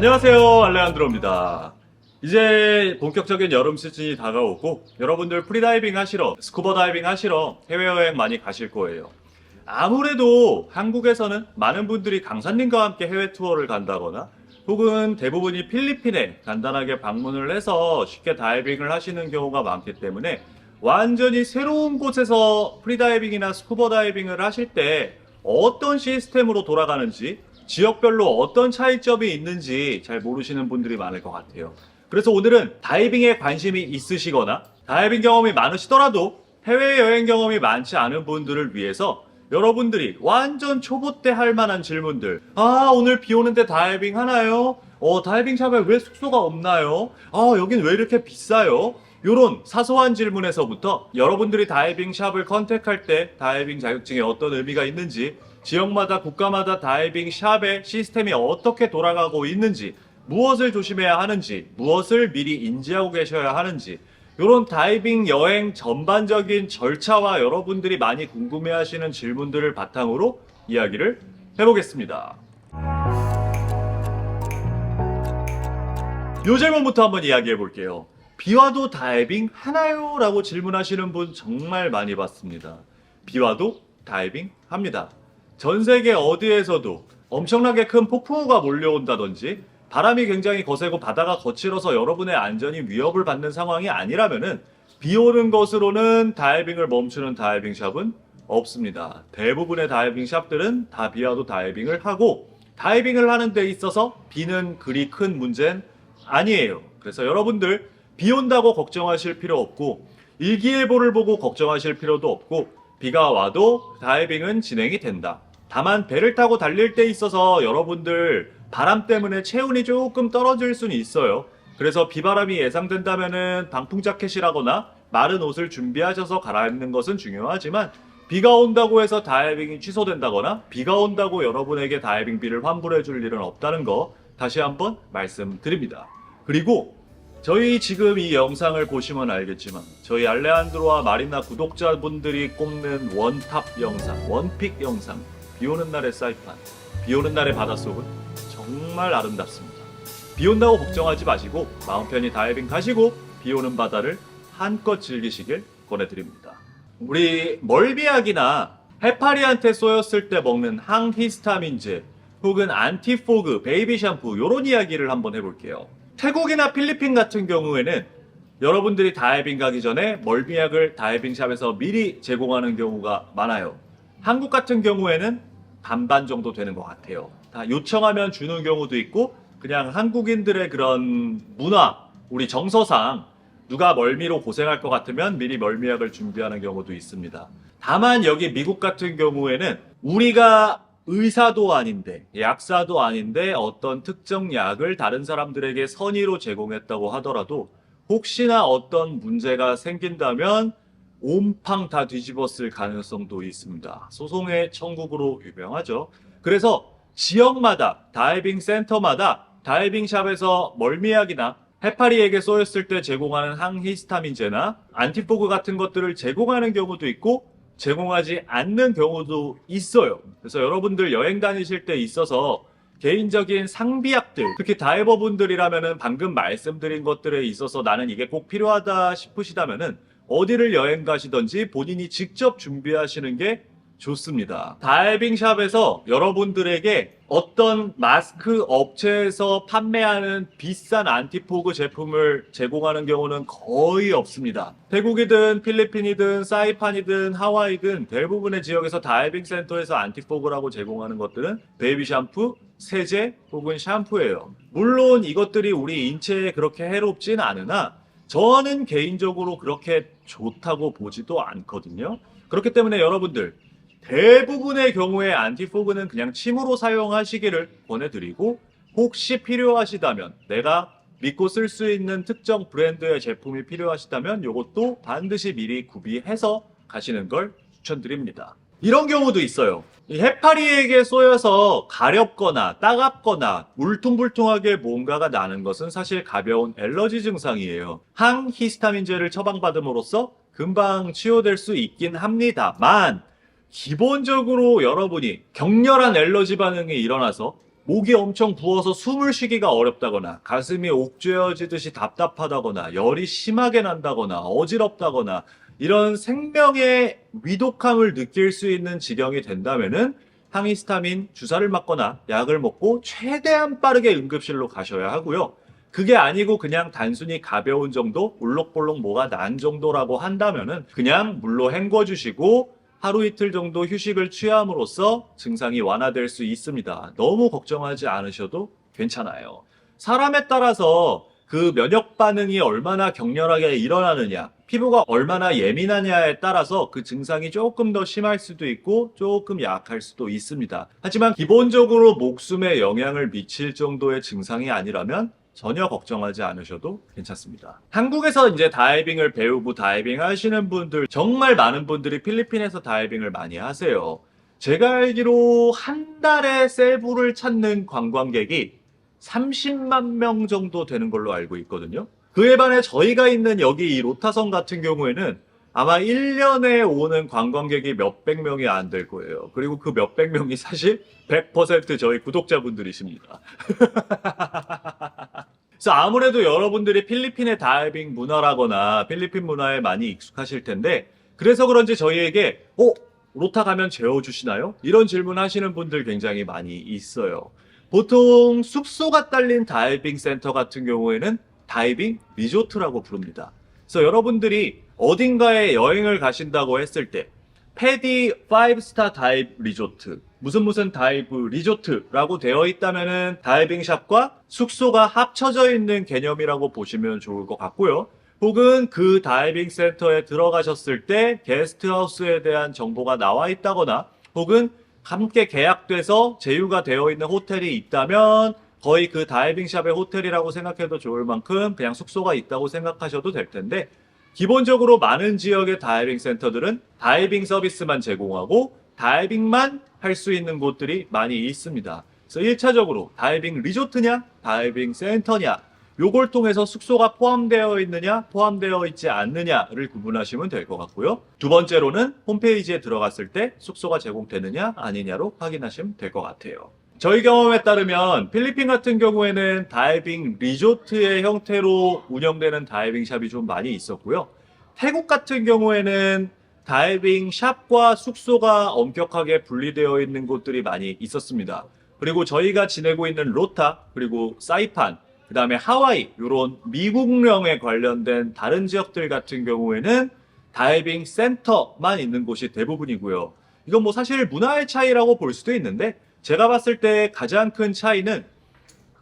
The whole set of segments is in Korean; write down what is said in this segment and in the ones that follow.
안녕하세요, 알레한드로입니다. 이제 본격적인 여름 시즌이 다가오고 여러분들 프리다이빙 하시러, 스쿠버 다이빙 하시러 해외여행 많이 가실 거예요. 아무래도 한국에서는 많은 분들이 강사님과 함께 해외 투어를 간다거나 혹은 대부분이 필리핀에 간단하게 방문을 해서 쉽게 다이빙을 하시는 경우가 많기 때문에 완전히 새로운 곳에서 프리다이빙이나 스쿠버 다이빙을 하실 때 어떤 시스템으로 돌아가는지, 지역별로 어떤 차이점이 있는지 잘 모르시는 분들이 많을 것 같아요. 그래서 오늘은 다이빙에 관심이 있으시거나 다이빙 경험이 많으시더라도 해외여행 경험이 많지 않은 분들을 위해서 여러분들이 완전 초보 때 할 만한 질문들. 오늘 비 오는데 다이빙 하나요? 다이빙 샵에 왜 숙소가 없나요? 여긴 왜 이렇게 비싸요? 요런 사소한 질문에서부터 여러분들이 다이빙 샵을 컨택할 때 다이빙 자격증에 어떤 의미가 있는지, 지역마다 국가마다 다이빙 샵의 시스템이 어떻게 돌아가고 있는지, 무엇을 조심해야 하는지, 무엇을 미리 인지하고 계셔야 하는지, 이런 다이빙 여행 전반적인 절차와 여러분들이 많이 궁금해하시는 질문들을 바탕으로 이야기를 해보겠습니다. 이 질문부터 한번 이야기해 볼게요. 비 와도 다이빙 하나요? 라고 질문하시는 분 정말 많이 봤습니다. 비 와도 다이빙 합니다. 전 세계 어디에서도 엄청나게 큰 폭풍우가 몰려온다든지 바람이 굉장히 거세고 바다가 거칠어서 여러분의 안전이 위협을 받는 상황이 아니라면은 비 오는 것으로는 다이빙을 멈추는 다이빙 샵은 없습니다. 대부분의 다이빙 샵들은 다 비 와도 다이빙을 하고 다이빙을 하는 데 있어서 비는 그리 큰 문제는 아니에요. 그래서 여러분들 비 온다고 걱정하실 필요 없고 일기예보를 보고 걱정하실 필요도 없고 비가 와도 다이빙은 진행이 된다. 다만 배를 타고 달릴 때 있어서 여러분들 바람 때문에 체온이 조금 떨어질 수는 있어요. 그래서 비바람이 예상된다면은 방풍 자켓이라거나 마른 옷을 준비하셔서 갈아입는 것은 중요하지만 비가 온다고 해서 다이빙이 취소된다거나 비가 온다고 여러분에게 다이빙비를 환불해 줄 일은 없다는 거 다시 한번 말씀드립니다. 그리고 저희 지금 이 영상을 보시면 알겠지만 저희 알레한드로와 마리나 구독자분들이 꼽는 원탑 영상, 원픽 영상, 비 오는 날의 사이판, 비 오는 날의 바닷속은 정말 아름답습니다. 비 온다고 걱정하지 마시고 마음 편히 다이빙 가시고 비 오는 바다를 한껏 즐기시길 권해드립니다. 우리 멀미약이나 해파리한테 쏘였을 때 먹는 항히스타민제 혹은 안티포그, 베이비 샴푸 이런 이야기를 한번 해볼게요. 태국이나 필리핀 같은 경우에는 여러분들이 다이빙 가기 전에 멀미약을 다이빙샵에서 미리 제공하는 경우가 많아요. 한국 같은 경우에는 반반 정도 되는 것 같아요. 다 요청하면 주는 경우도 있고 그냥 한국인들의 그런 문화, 우리 정서상 누가 멀미로 고생할 것 같으면 미리 멀미약을 준비하는 경우도 있습니다. 다만 여기 미국 같은 경우에는 우리가 의사도 아닌데 약사도 아닌데 어떤 특정 약을 다른 사람들에게 선의로 제공했다고 하더라도 혹시나 어떤 문제가 생긴다면 온팡 다 뒤집었을 가능성도 있습니다. 소송의 천국으로 유명하죠. 그래서 지역마다 다이빙 센터마다 다이빙 샵에서 멀미약이나 해파리에게 쏘였을 때 제공하는 항히스타민제나 안티포그 같은 것들을 제공하는 경우도 있고 제공하지 않는 경우도 있어요. 그래서 여러분들 여행 다니실 때 있어서 개인적인 상비약들, 특히 다이버분들이라면은 방금 말씀드린 것들에 있어서 나는 이게 꼭 필요하다 싶으시다면은 어디를 여행 가시던지 본인이 직접 준비하시는 게 좋습니다. 다이빙샵에서 여러분들에게 어떤 마스크 업체에서 판매하는 비싼 안티포그 제품을 제공하는 경우는 거의 없습니다. 태국이든 필리핀이든 사이판이든 하와이든 대부분의 지역에서 다이빙 센터에서 안티포그라고 제공하는 것들은 베이비 샴푸, 세제 혹은 샴푸예요. 물론 이것들이 우리 인체에 그렇게 해롭진 않으나 저는 개인적으로 그렇게 좋다고 보지도 않거든요. 그렇기 때문에 여러분들 대부분의 경우에 안티포그는 그냥 침으로 사용하시기를 권해드리고 혹시 필요하시다면 내가 믿고 쓸 수 있는 특정 브랜드의 제품이 필요하시다면 이것도 반드시 미리 구비해서 가시는 걸 추천드립니다. 이런 경우도 있어요. 이 해파리에게 쏘여서 가렵거나 따갑거나 울퉁불퉁하게 뭔가가 나는 것은 사실 가벼운 알러지 증상이에요. 항히스타민제를 처방받음으로써 금방 치유될 수 있긴 합니다만 기본적으로 여러분이 격렬한 알러지 반응이 일어나서 목이 엄청 부어서 숨을 쉬기가 어렵다거나 가슴이 옥죄어지듯이 답답하다거나 열이 심하게 난다거나 어지럽다거나 이런 생명의 위독함을 느낄 수 있는 지경이 된다면은 항히스타민 주사를 맞거나 약을 먹고 최대한 빠르게 응급실로 가셔야 하고요. 그게 아니고 그냥 단순히 가벼운 정도, 울럭볼럭 뭐가 난 정도라고 한다면은 그냥 물로 헹궈 주시고 하루 이틀 정도 휴식을 취함으로써 증상이 완화될 수 있습니다. 너무 걱정하지 않으셔도 괜찮아요. 사람에 따라서 그 면역 반응이 얼마나 격렬하게 일어나느냐, 피부가 얼마나 예민하냐에 따라서 그 증상이 조금 더 심할 수도 있고 조금 약할 수도 있습니다. 하지만 기본적으로 목숨에 영향을 미칠 정도의 증상이 아니라면 전혀 걱정하지 않으셔도 괜찮습니다. 한국에서 이제 다이빙을 배우고 다이빙 하시는 분들 정말 많은 분들이 필리핀에서 다이빙을 많이 하세요. 제가 알기로 한 달에 세부를 찾는 관광객이 30만 명 정도 되는 걸로 알고 있거든요. 그에 반해 저희가 있는 여기 이 로타성 같은 경우에는 아마 1년에 오는 관광객이 몇백 명이 안 될 거예요. 그리고 그 몇백 명이 사실 100% 저희 구독자분들이십니다. 그래서 아무래도 여러분들이 필리핀의 다이빙 문화라거나 필리핀 문화에 많이 익숙하실 텐데 그래서 그런지 저희에게 로타 가면 재워주시나요? 이런 질문 하시는 분들 굉장히 많이 있어요. 보통 숙소가 딸린 다이빙 센터 같은 경우에는 다이빙 리조트라고 부릅니다. 그래서 여러분들이 어딘가에 여행을 가신다고 했을 때 패디 5스타 다이브 리조트, 무슨 다이브 리조트라고 되어 있다면은 다이빙샵과 숙소가 합쳐져 있는 개념이라고 보시면 좋을 것 같고요. 혹은 그 다이빙 센터에 들어가셨을 때 게스트하우스에 대한 정보가 나와 있다거나 혹은 함께 계약돼서 제휴가 되어 있는 호텔이 있다면 거의 그 다이빙샵의 호텔이라고 생각해도 좋을 만큼 그냥 숙소가 있다고 생각하셔도 될 텐데 기본적으로 많은 지역의 다이빙 센터들은 다이빙 서비스만 제공하고 다이빙만 할 수 있는 곳들이 많이 있습니다. 그래서 1차적으로 다이빙 리조트냐, 다이빙 센터냐, 요걸 통해서 숙소가 포함되어 있느냐, 포함되어 있지 않느냐를 구분하시면 될 것 같고요. 두 번째로는 홈페이지에 들어갔을 때 숙소가 제공되느냐, 아니냐로 확인하시면 될 것 같아요. 저희 경험에 따르면 필리핀 같은 경우에는 다이빙 리조트의 형태로 운영되는 다이빙 샵이 좀 많이 있었고요. 태국 같은 경우에는 다이빙 샵과 숙소가 엄격하게 분리되어 있는 곳들이 많이 있었습니다. 그리고 저희가 지내고 있는 로타, 그리고 사이판, 그 다음에 하와이, 이런 미국령에 관련된 다른 지역들 같은 경우에는 다이빙 센터만 있는 곳이 대부분이고요. 이건 뭐 사실 문화의 차이라고 볼 수도 있는데 제가 봤을 때 가장 큰 차이는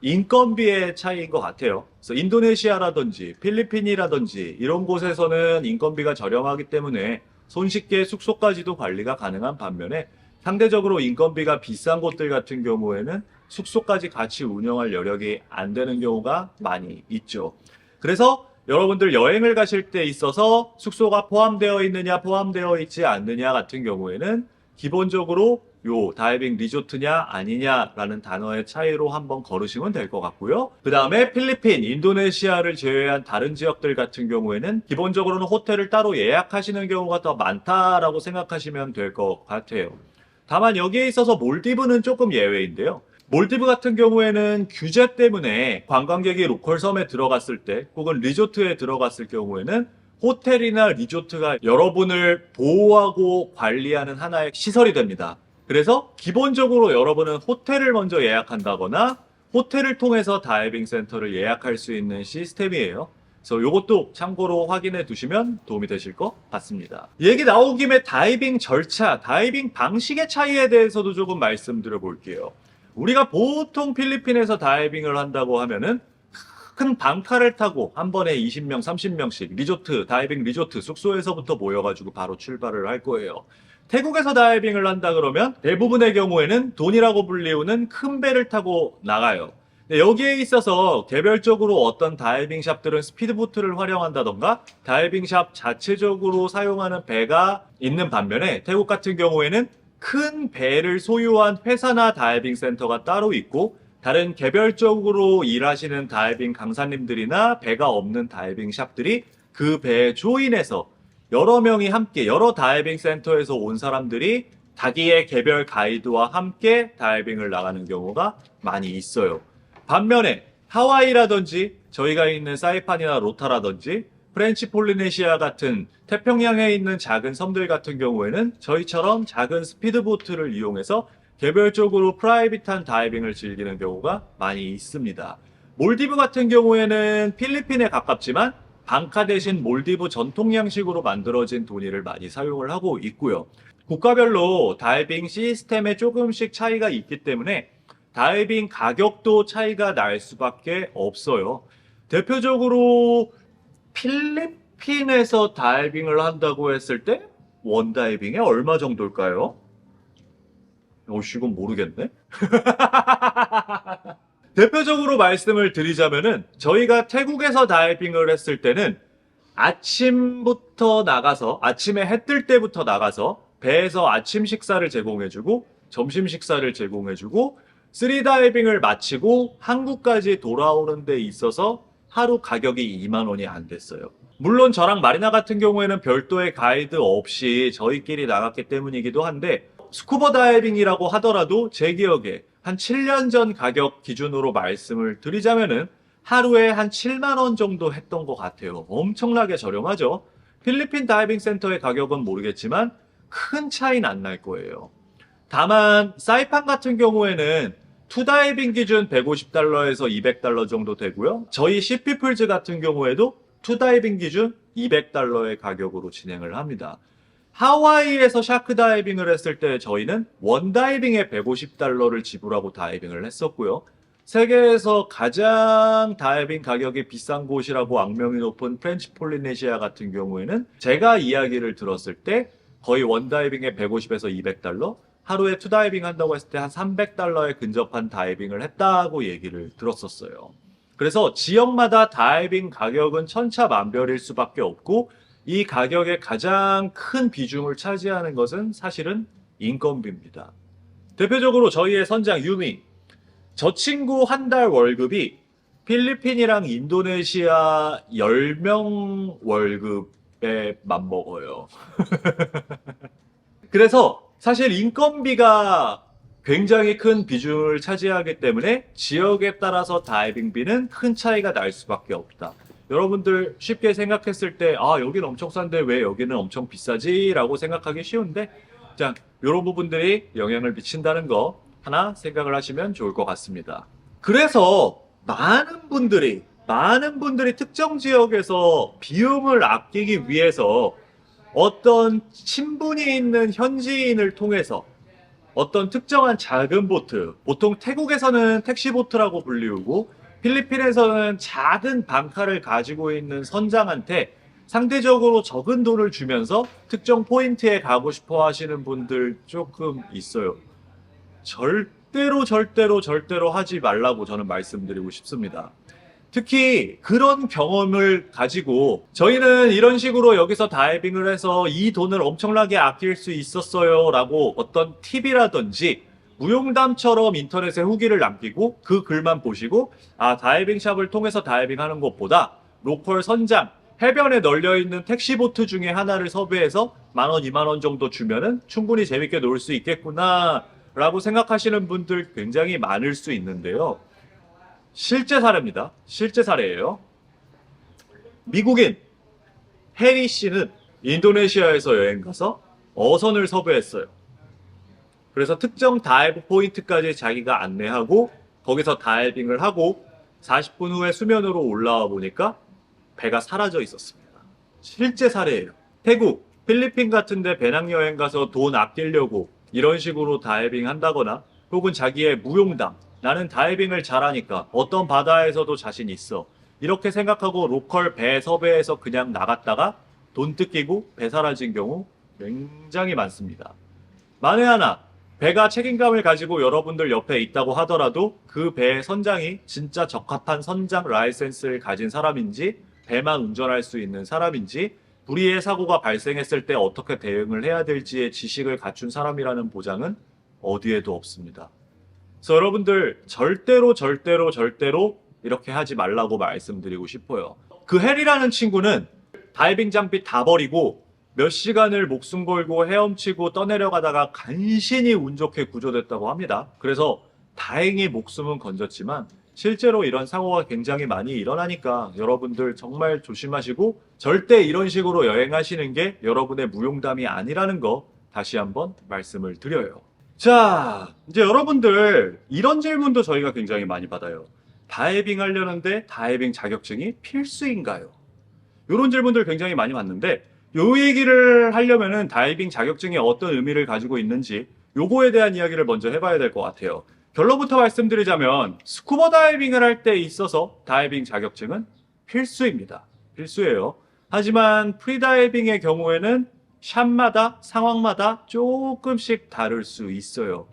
인건비의 차이인 것 같아요. 그래서 인도네시아라든지 필리핀이라든지 이런 곳에서는 인건비가 저렴하기 때문에 손쉽게 숙소까지도 관리가 가능한 반면에 상대적으로 인건비가 비싼 곳들 같은 경우에는 숙소까지 같이 운영할 여력이 안 되는 경우가 많이 있죠. 그래서 여러분들 여행을 가실 때 있어서 숙소가 포함되어 있느냐 포함되어 있지 않느냐 같은 경우에는 기본적으로 요 다이빙 리조트냐 아니냐라는 단어의 차이로 한번 걸으시면 될 것 같고요. 그 다음에 필리핀, 인도네시아를 제외한 다른 지역들 같은 경우에는 기본적으로는 호텔을 따로 예약하시는 경우가 더 많다라고 생각하시면 될 것 같아요. 다만 여기에 있어서 몰디브는 조금 예외인데요. 몰디브 같은 경우에는 규제 때문에 관광객이 로컬 섬에 들어갔을 때 혹은 리조트에 들어갔을 경우에는 호텔이나 리조트가 여러분을 보호하고 관리하는 하나의 시설이 됩니다. 그래서 기본적으로 여러분은 호텔을 먼저 예약한다거나 호텔을 통해서 다이빙 센터를 예약할 수 있는 시스템이에요. 그래서 이것도 참고로 확인해 두시면 도움이 되실 것 같습니다. 얘기 나온 김에 다이빙 절차, 다이빙 방식의 차이에 대해서도 조금 말씀드려 볼게요. 우리가 보통 필리핀에서 다이빙을 한다고 하면은 큰 방카를 타고 한 번에 20명, 30명씩 리조트, 다이빙 리조트 숙소에서부터 모여가지고 바로 출발을 할 거예요. 태국에서 다이빙을 한다 그러면 대부분의 경우에는 돈이라고 불리우는 큰 배를 타고 나가요. 여기에 있어서 개별적으로 어떤 다이빙 샵들은 스피드보트를 활용한다던가 다이빙 샵 자체적으로 사용하는 배가 있는 반면에 태국 같은 경우에는 큰 배를 소유한 회사나 다이빙 센터가 따로 있고 다른 개별적으로 일하시는 다이빙 강사님들이나 배가 없는 다이빙 샵들이 그 배에 조인해서 여러 명이 함께 여러 다이빙 센터에서 온 사람들이 자기의 개별 가이드와 함께 다이빙을 나가는 경우가 많이 있어요. 반면에 하와이라든지 저희가 있는 사이판이나 로타라든지 프렌치 폴리네시아 같은 태평양에 있는 작은 섬들 같은 경우에는 저희처럼 작은 스피드보트를 이용해서 개별적으로 프라이빗한 다이빙을 즐기는 경우가 많이 있습니다. 몰디브 같은 경우에는 필리핀에 가깝지만 방카 대신 몰디브 전통 양식으로 만들어진 도니를 많이 사용을 하고 있고요. 국가별로 다이빙 시스템에 조금씩 차이가 있기 때문에 다이빙 가격도 차이가 날 수밖에 없어요. 대표적으로 필리핀에서 다이빙을 한다고 했을 때 원다이빙에 얼마 정도일까요? 이건 모르겠네. 대표적으로 말씀을 드리자면은 저희가 태국에서 다이빙을 했을 때는 아침부터 나가서 아침에 해 뜰 때부터 나가서 배에서 아침 식사를 제공해주고 점심 식사를 제공해주고 쓰리다이빙을 마치고 한국까지 돌아오는 데 있어서 하루 가격이 2만 원이 안 됐어요. 물론 저랑 마리나 같은 경우에는 별도의 가이드 없이 저희끼리 나갔기 때문이기도 한데 스쿠버 다이빙이라고 하더라도 제 기억에 한 7년 전 가격 기준으로 말씀을 드리자면은 하루에 한 7만 원 정도 했던 것 같아요. 엄청나게 저렴하죠. 필리핀 다이빙 센터의 가격은 모르겠지만 큰 차이는 안 날 거예요. 다만 사이판 같은 경우에는 투다이빙 기준 150달러에서 200달러 정도 되고요. 저희 시피플즈 같은 경우에도 투다이빙 기준 200달러의 가격으로 진행을 합니다. 하와이에서 샤크 다이빙을 했을 때 저희는 원다이빙에 150달러를 지불하고 다이빙을 했었고요. 세계에서 가장 다이빙 가격이 비싼 곳이라고 악명이 높은 프렌치 폴리네시아 같은 경우에는 제가 이야기를 들었을 때 거의 원다이빙에 150에서 200달러, 하루에 투다이빙 한다고 했을 때 한 300달러에 근접한 다이빙을 했다고 얘기를 들었었어요. 그래서 지역마다 다이빙 가격은 천차만별일 수밖에 없고 이 가격의 가장 큰 비중을 차지하는 것은 사실은 인건비입니다. 대표적으로 저희의 선장 유미, 저 친구 한 달 월급이 필리핀이랑 인도네시아 10명 월급에 맞먹어요. 그래서 사실 인건비가 굉장히 큰 비중을 차지하기 때문에 지역에 따라서 다이빙비는 큰 차이가 날 수밖에 없다. 여러분들 쉽게 생각했을 때 여기는 엄청 싼데 왜 여기는 엄청 비싸지? 라고 생각하기 쉬운데 자, 이런 부분들이 영향을 미친다는 거 하나 생각을 하시면 좋을 것 같습니다. 그래서 많은 분들이 특정 지역에서 비용을 아끼기 위해서 어떤 친분이 있는 현지인을 통해서 어떤 특정한 작은 보트, 보통 태국에서는 택시보트라고 불리우고 필리핀에서는 작은 방카를 가지고 있는 선장한테 상대적으로 적은 돈을 주면서 특정 포인트에 가고 싶어 하시는 분들 조금 있어요. 절대로 하지 말라고 저는 말씀드리고 싶습니다. 특히 그런 경험을 가지고 저희는 이런 식으로 여기서 다이빙을 해서 이 돈을 엄청나게 아낄 수 있었어요 라고 어떤 팁이라든지 무용담처럼 인터넷에 후기를 남기고 그 글만 보시고 다이빙 샵을 통해서 다이빙하는 것보다 로컬 선장 해변에 널려있는 택시보트 중에 하나를 섭외해서 10,000원, 20,000원 정도 주면은 충분히 재밌게 놀 수 있겠구나 라고 생각하시는 분들 굉장히 많을 수 있는데요. 실제 사례입니다. 실제 사례예요. 미국인 해리 씨는 인도네시아에서 여행 가서 어선을 섭외했어요. 그래서 특정 다이브 포인트까지 자기가 안내하고 거기서 다이빙을 하고 40분 후에 수면으로 올라와 보니까 배가 사라져 있었습니다. 실제 사례예요. 태국, 필리핀 같은데 배낭여행 가서 돈 아끼려고 이런 식으로 다이빙 한다거나 혹은 자기의 무용담, 나는 다이빙을 잘하니까 어떤 바다에서도 자신 있어. 이렇게 생각하고 로컬 배 섭외해서 그냥 나갔다가 돈 뜯기고 배 사라진 경우 굉장히 많습니다. 만에 하나 배가 책임감을 가지고 여러분들 옆에 있다고 하더라도 그 배의 선장이 진짜 적합한 선장 라이센스를 가진 사람인지 배만 운전할 수 있는 사람인지 불의의 사고가 발생했을 때 어떻게 대응을 해야 될지의 지식을 갖춘 사람이라는 보장은 어디에도 없습니다. 그래서 여러분들 절대로 이렇게 하지 말라고 말씀드리고 싶어요. 그 헬이라는 친구는 다이빙 장비 다 버리고 몇 시간을 목숨 걸고 헤엄치고 떠내려가다가 간신히 운 좋게 구조됐다고 합니다. 그래서 다행히 목숨은 건졌지만 실제로 이런 사고가 굉장히 많이 일어나니까 여러분들 정말 조심하시고 절대 이런 식으로 여행하시는 게 여러분의 무용담이 아니라는 거 다시 한번 말씀을 드려요. 자, 이제 여러분들 이런 질문도 저희가 굉장히 많이 받아요. 다이빙 하려는데 다이빙 자격증이 필수인가요? 이런 질문들 굉장히 많이 받는데 요 얘기를 하려면은 다이빙 자격증이 어떤 의미를 가지고 있는지 요거에 대한 이야기를 먼저 해봐야 될 것 같아요. 결론부터 말씀드리자면 스쿠버 다이빙을 할 때 있어서 다이빙 자격증은 필수입니다. 필수예요. 하지만 프리다이빙의 경우에는 샵마다 상황마다 조금씩 다를 수 있어요.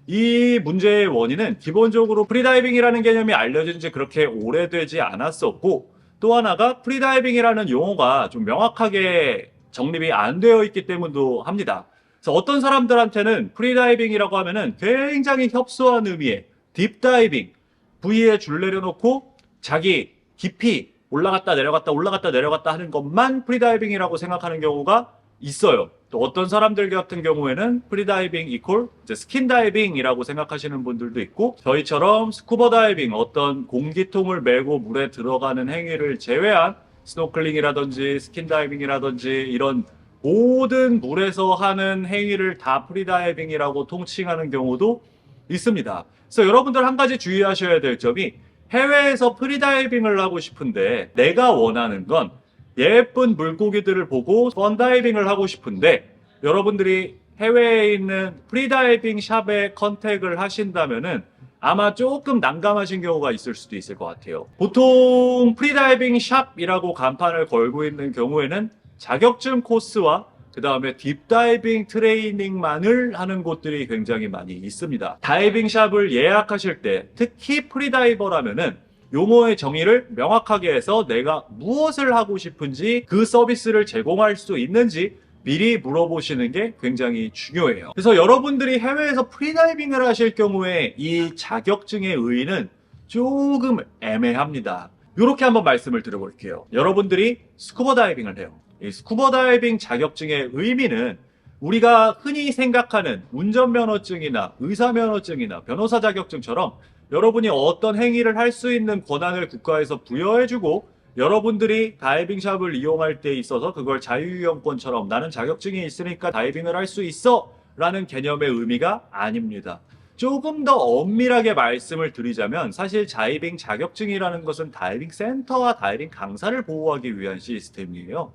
이 문제의 원인은 기본적으로 프리다이빙이라는 개념이 알려진 지 그렇게 오래되지 않았었고 또 하나가 프리다이빙이라는 용어가 좀 명확하게 정립이 안 되어 있기 때문도 합니다. 그래서 어떤 사람들한테는 프리다이빙이라고 하면은 굉장히 협소한 의미의 딥다이빙, 부위에 줄 내려놓고 자기 깊이 올라갔다 내려갔다 하는 것만 프리다이빙이라고 생각하는 경우가 있어요. 또 어떤 사람들 같은 경우에는 프리다이빙 이퀄 스킨다이빙이라고 생각하시는 분들도 있고 저희처럼 스쿠버 다이빙 어떤 공기통을 메고 물에 들어가는 행위를 제외한 스노클링이라든지 스킨다이빙이라든지 이런 모든 물에서 하는 행위를 다 프리다이빙이라고 통칭하는 경우도 있습니다. 그래서 여러분들 한 가지 주의하셔야 될 점이 해외에서 프리다이빙을 하고 싶은데 내가 원하는 건 예쁜 물고기들을 보고 펀다이빙을 하고 싶은데 여러분들이 해외에 있는 프리다이빙 샵에 컨택을 하신다면은 아마 조금 난감하신 경우가 있을 수도 있을 것 같아요. 보통 프리다이빙 샵이라고 간판을 걸고 있는 경우에는 자격증 코스와 그 다음에 딥다이빙 트레이닝만을 하는 곳들이 굉장히 많이 있습니다. 다이빙 샵을 예약하실 때 특히 프리다이버라면은 용어의 정의를 명확하게 해서 내가 무엇을 하고 싶은지 그 서비스를 제공할 수 있는지 미리 물어보시는 게 굉장히 중요해요. 그래서 여러분들이 해외에서 프리다이빙을 하실 경우에 이 자격증의 의의는 조금 애매합니다. 이렇게 한번 말씀을 드려볼게요. 여러분들이 스쿠버 다이빙을 해요. 이 스쿠버 다이빙 자격증의 의미는 우리가 흔히 생각하는 운전면허증이나 의사면허증이나 변호사 자격증처럼 여러분이 어떤 행위를 할 수 있는 권한을 국가에서 부여해주고 여러분들이 다이빙 샵을 이용할 때 있어서 그걸 자유이용권처럼 나는 자격증이 있으니까 다이빙을 할 수 있어 라는 개념의 의미가 아닙니다. 조금 더 엄밀하게 말씀을 드리자면 사실 다이빙 자격증이라는 것은 다이빙 센터와 다이빙 강사를 보호하기 위한 시스템이에요.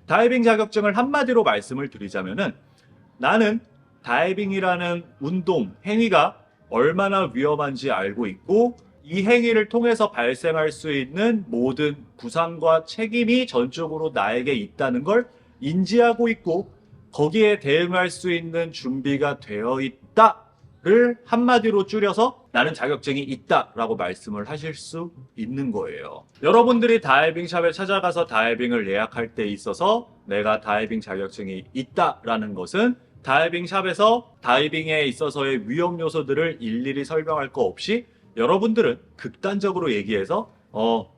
다이빙 자격증을 한마디로 말씀을 드리자면은 나는 다이빙이라는 운동, 행위가 얼마나 위험한지 알고 있고 이 행위를 통해서 발생할 수 있는 모든 부상과 책임이 전적으로 나에게 있다는 걸 인지하고 있고 거기에 대응할 수 있는 준비가 되어 있다를 한마디로 줄여서 나는 자격증이 있다라고 말씀을 하실 수 있는 거예요. 여러분들이 다이빙샵에 찾아가서 다이빙을 예약할 때 있어서 내가 다이빙 자격증이 있다라는 것은 다이빙샵에서 다이빙에 있어서의 위험 요소들을 일일이 설명할 거 없이 여러분들은 극단적으로 얘기해서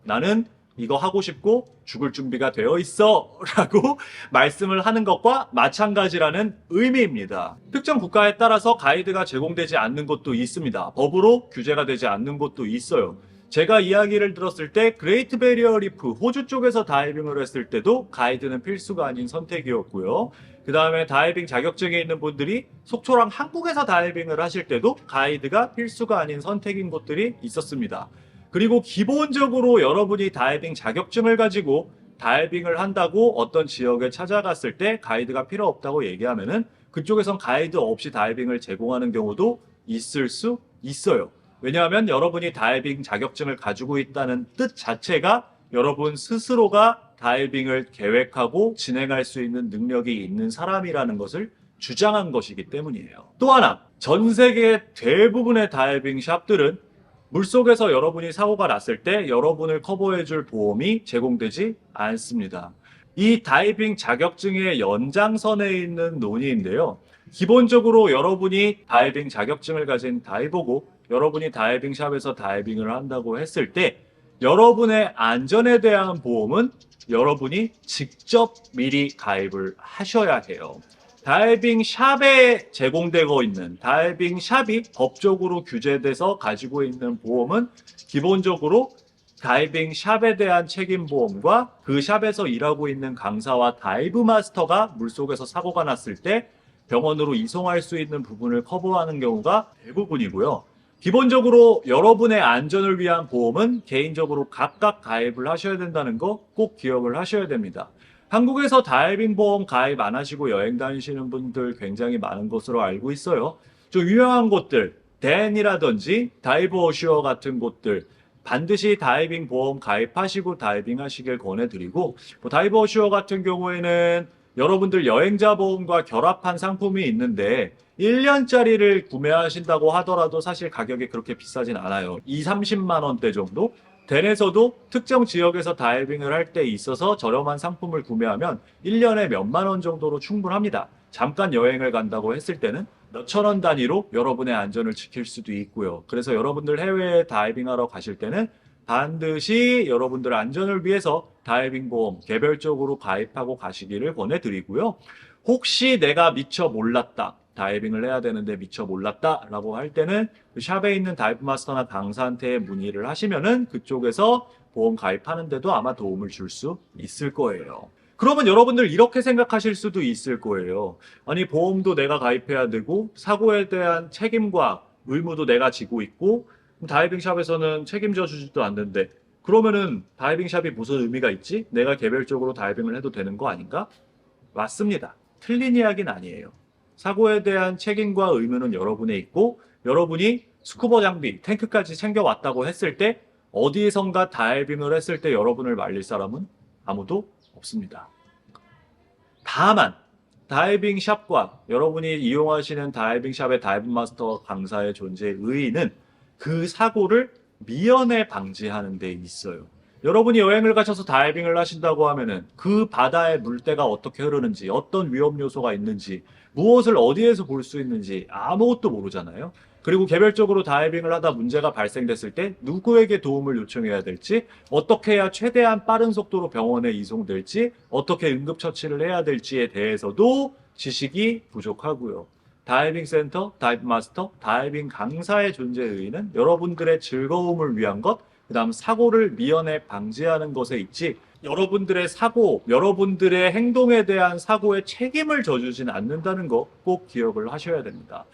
나는 이거 하고 싶고 죽을 준비가 되어 있어 라고 말씀을 하는 것과 마찬가지라는 의미입니다. 특정 국가에 따라서 가이드가 제공되지 않는 곳도 있습니다. 법으로 규제가 되지 않는 곳도 있어요. 제가 이야기를 들었을 때 그레이트 베리어 리프 호주 쪽에서 다이빙을 했을 때도 가이드는 필수가 아닌 선택이었고요. 그 다음에 다이빙 자격증에 있는 분들이 속초랑 한국에서 다이빙을 하실 때도 가이드가 필수가 아닌 선택인 곳들이 있었습니다. 그리고 기본적으로 여러분이 다이빙 자격증을 가지고 다이빙을 한다고 어떤 지역에 찾아갔을 때 가이드가 필요 없다고 얘기하면은 그쪽에선 가이드 없이 다이빙을 제공하는 경우도 있을 수 있어요. 왜냐하면 여러분이 다이빙 자격증을 가지고 있다는 뜻 자체가 여러분 스스로가 다이빙을 계획하고 진행할 수 있는 능력이 있는 사람이라는 것을 주장한 것이기 때문이에요. 또 하나, 전 세계 대부분의 다이빙 샵들은 물속에서 여러분이 사고가 났을 때 여러분을 커버해줄 보험이 제공되지 않습니다. 이 다이빙 자격증의 연장선에 있는 논의인데요. 기본적으로 여러분이 다이빙 자격증을 가진 다이버고 여러분이 다이빙 샵에서 다이빙을 한다고 했을 때 여러분의 안전에 대한 보험은 여러분이 직접 미리 가입을 하셔야 해요. 다이빙 샵에 제공되고 있는 다이빙 샵이 법적으로 규제돼서 가지고 있는 보험은 기본적으로 다이빙 샵에 대한 책임 보험과 그 샵에서 일하고 있는 강사와 다이브 마스터가 물속에서 사고가 났을 때 병원으로 이송할 수 있는 부분을 커버하는 경우가 대부분이고요. 기본적으로 여러분의 안전을 위한 보험은 개인적으로 각각 가입을 하셔야 된다는 거 꼭 기억을 하셔야 됩니다. 한국에서 다이빙 보험 가입 안 하시고 여행 다니시는 분들 굉장히 많은 것으로 알고 있어요. 좀 유명한 곳들, 댄이라든지 다이브 어슈어 같은 곳들 반드시 다이빙 보험 가입하시고 다이빙 하시길 권해드리고, 다이브 어슈어 같은 경우에는 여러분들 여행자 보험과 결합한 상품이 있는데 1년짜리를 구매하신다고 하더라도 사실 가격이 그렇게 비싸진 않아요. 2, 30만 원대 정도? 댄에서도 특정 지역에서 다이빙을 할 때 있어서 저렴한 상품을 구매하면 1년에 몇만 원 정도로 충분합니다. 잠깐 여행을 간다고 했을 때는 몇천 원 단위로 여러분의 안전을 지킬 수도 있고요. 그래서 여러분들 해외에 다이빙하러 가실 때는 반드시 여러분들 안전을 위해서 다이빙 보험 개별적으로 가입하고 가시기를 권해드리고요. 혹시 내가 미처 몰랐다, 다이빙을 해야 되는데 미처 몰랐다 라고 할 때는 그 샵에 있는 다이브 마스터나 강사한테 문의를 하시면은 그쪽에서 보험 가입하는데도 아마 도움을 줄 수 있을 거예요. 그러면 여러분들 이렇게 생각하실 수도 있을 거예요. 아니, 보험도 내가 가입해야 되고 사고에 대한 책임과 의무도 내가 지고 있고 다이빙 샵에서는 책임져 주지도 않는데 그러면은 다이빙 샵이 무슨 의미가 있지? 내가 개별적으로 다이빙을 해도 되는 거 아닌가? 맞습니다. 틀린 이야기는 아니에요. 사고에 대한 책임과 의무는 여러분에 있고 여러분이 스쿠버 장비, 탱크까지 챙겨왔다고 했을 때 어디선가 다이빙을 했을 때 여러분을 말릴 사람은 아무도 없습니다. 다만 다이빙 샵과 여러분이 이용하시는 다이빙 샵의 다이브 마스터 강사의 존재의 의의는 그 사고를 미연에 방지하는 데 있어요. 여러분이 여행을 가셔서 다이빙을 하신다고 하면은 그 바다의 물때가 어떻게 흐르는지, 어떤 위험 요소가 있는지, 무엇을 어디에서 볼 수 있는지 아무것도 모르잖아요. 그리고 개별적으로 다이빙을 하다 문제가 발생됐을 때 누구에게 도움을 요청해야 될지, 어떻게 해야 최대한 빠른 속도로 병원에 이송될지, 어떻게 응급처치를 해야 될지에 대해서도 지식이 부족하고요. 다이빙 센터, 다이브 마스터, 다이빙 강사의 존재의 의의는 여러분들의 즐거움을 위한 것, 그 다음 사고를 미연에 방지하는 것에 있지, 여러분들의 사고, 여러분들의 행동에 대한 사고에 책임을 져주진 않는다는 거 꼭 기억을 하셔야 됩니다.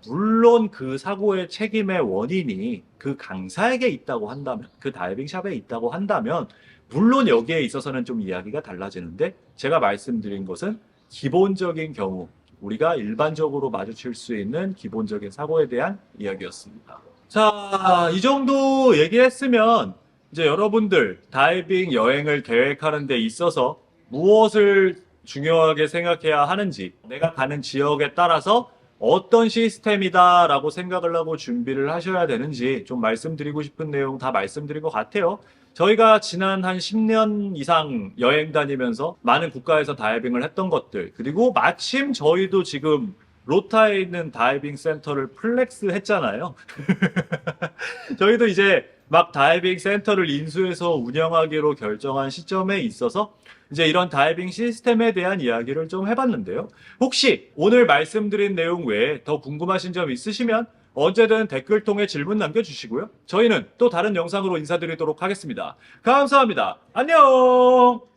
물론 그 사고의 책임의 원인이 그 강사에게 있다고 한다면, 그 다이빙 샵에 있다고 한다면, 물론 여기에 있어서는 좀 이야기가 달라지는데, 제가 말씀드린 것은 기본적인 경우, 우리가 일반적으로 마주칠 수 있는 기본적인 사고에 대한 이야기였습니다. 자, 이 정도 얘기했으면 이제 여러분들 다이빙 여행을 계획하는 데 있어서 무엇을 중요하게 생각해야 하는지, 내가 가는 지역에 따라서 어떤 시스템이다 라고 생각을 하고 준비를 하셔야 되는지 좀 말씀드리고 싶은 내용 다 말씀드린 것 같아요. 저희가 지난 한 10년 이상 여행 다니면서 많은 국가에서 다이빙을 했던 것들, 그리고 마침 저희도 지금 로타에 있는 다이빙 센터를 플렉스 했잖아요. 저희도 이제 막 다이빙 센터를 인수해서 운영하기로 결정한 시점에 있어서 이제 이런 다이빙 시스템에 대한 이야기를 좀 해봤는데요. 혹시 오늘 말씀드린 내용 외에 더 궁금하신 점 있으시면 언제든 댓글 통해 질문 남겨주시고요. 저희는 또 다른 영상으로 인사드리도록 하겠습니다. 감사합니다. 안녕!